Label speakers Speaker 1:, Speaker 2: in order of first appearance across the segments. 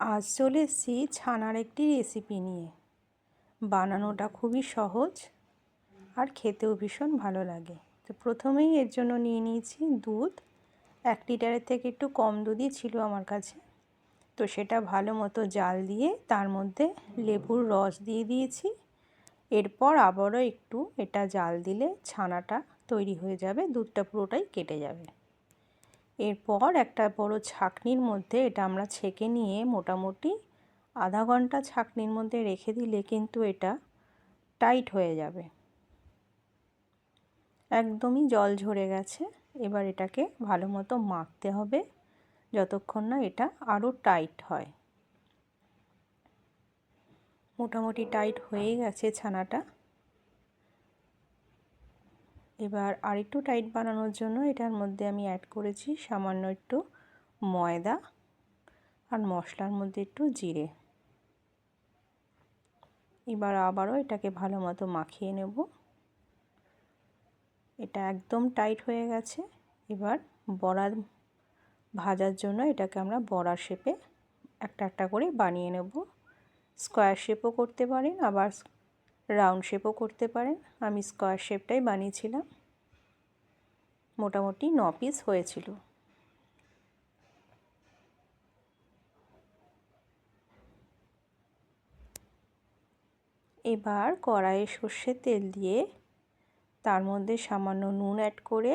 Speaker 1: আজ চলে এসেছি ছানার একটি রেসিপি নিয়ে। বানানোটা খুবই সহজ আর খেতেও ভীষণ ভালো লাগে। তো প্রথমেই এর জন্য নিয়ে নিয়েছি দুধ। 1 লিটারের থেকে একটু কম দুধই ছিল আমার কাছে। তো সেটা ভালো মতো জাল দিয়ে তার মধ্যে লেবুর রস দিয়ে দিয়েছি। এরপর আবারও একটু এটা জাল দিলে ছানাটা তৈরি হয়ে যাবে, দুধটা পুরোটাই কেটে যাবে। এরপর একটা বড় ছাঁকনির মধ্যে এটা আমরা ছেঁকে নিয়ে মোটামুটি আধা ঘন্টা ছাঁকনির মধ্যে রেখে দিলে কিন্তু এটা টাইট হয়ে যাবে। একদমই জল ঝরে গেছে। এবার এটাকে ভালো মতো মাখতে হবে যতক্ষণ না এটা আরও টাইট হয়। মোটামুটি টাইট হয়ে গেছে ছানাটা। এবার আরেকটু টাইট বানানোর জন্য এটার মধ্যে আমি অ্যাড করেছি সামান্য একটু ময়দা আর মশলার মধ্যে একটু জিরে। এবার আবারও এটাকে ভালো মতো মাখিয়ে নেব। এটা একদম টাইট হয়ে গেছে। এবার বড়া ভাজার জন্য এটাকে আমরা বড়া শেপে একটা একটা করে বানিয়ে নেব। স্কোয়ার শেপও করতে পারেন, আবার রাউন্ড শেপও করতে পারেন। আমি স্কোয়ার শেপটাই বানিয়েছিলাম। মোটামুটি 9 পিস হয়েছিল। এবার কড়াইয়ে সর্ষের তেল দিয়ে তার মধ্যে সামান্য নুন অ্যাড করে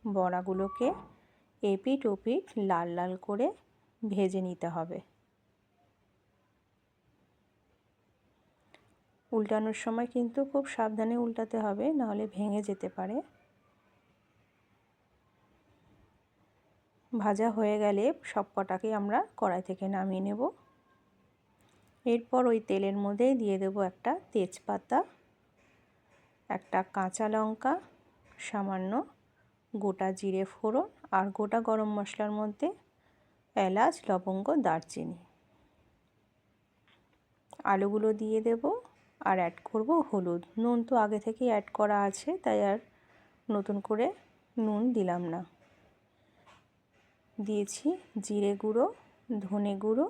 Speaker 1: বড়াগুলোকে এপিঠ ওপিঠ লাল লাল করে ভেজে নিতে হবে। উল্টানোর সময় কিন্তু খুব সাবধানে উল্টাতে হবে, নাহলে ভেঙে যেতে পারে। ভাজা হয়ে গেলে সব কটাকে আমরা কড়াই থেকে নামিয়ে নেব। এরপর ওই তেলের মধ্যে দিয়ে দেব একটা তেজপাতা, একটা কাঁচা লঙ্কা, সামান্য গোটা জিরে ফোড়ন আর গোটা গরম মশলার মধ্যে এলাচ, লবঙ্গ, দারচিনি। আলুগুলো দিয়ে দেব আর অ্যাড করব হলুদ। নুন তো আগে থেকেই অ্যাড করা আছে, তাই আর নতুন করে নুন দিলাম না। দিয়েছি জিরে গুঁড়ো, ধনে গুঁড়ো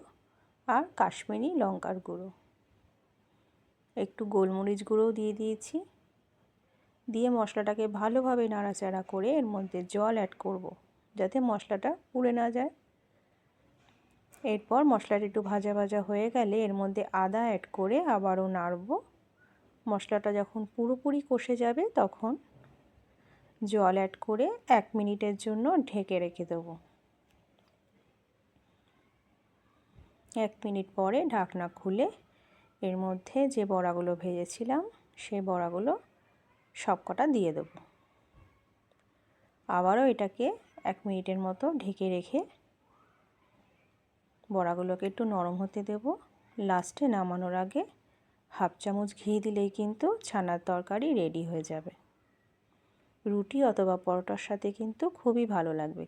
Speaker 1: আর কাশ্মীরি লঙ্কার গুঁড়ো। একটু গোলমরিচ গুঁড়োও দিয়ে দিয়েছি। দিয়ে মশলাটাকে ভালোভাবে নাড়াচাড়া করে এর মধ্যে জল অ্যাড করব যাতে মশলাটা পুড়ে না যায়। এরপর মশলাটা একটু ভাজা ভাজা হয়ে গেলে এর মধ্যে আদা অ্যাড করে আবারও নাড়ব। মশলাটা যখন পুরোপুরি কষে যাবে তখন জল অ্যাড করে 1 মিনিটের জন্য ঢেকে রেখে দেবো। 1 মিনিট পরে ঢাকনা খুলে এর মধ্যে যে বড়াগুলো ভেজেছিলাম সেই বড়াগুলো সবকটা দিয়ে দেবো। আবারও এটাকে 1 মিনিটের মতো ঢেকে রেখে বড়াগুলোকে একটু নরম হতে দেব। লাস্টে নামানোর আগে হাফ চামচ ঘি দিলেই কিন্তু ছানার তরকারি রেডি হয়ে যাবে। রুটি অথবা পরোটার সাথে কিন্তু খুবই ভালো লাগবে।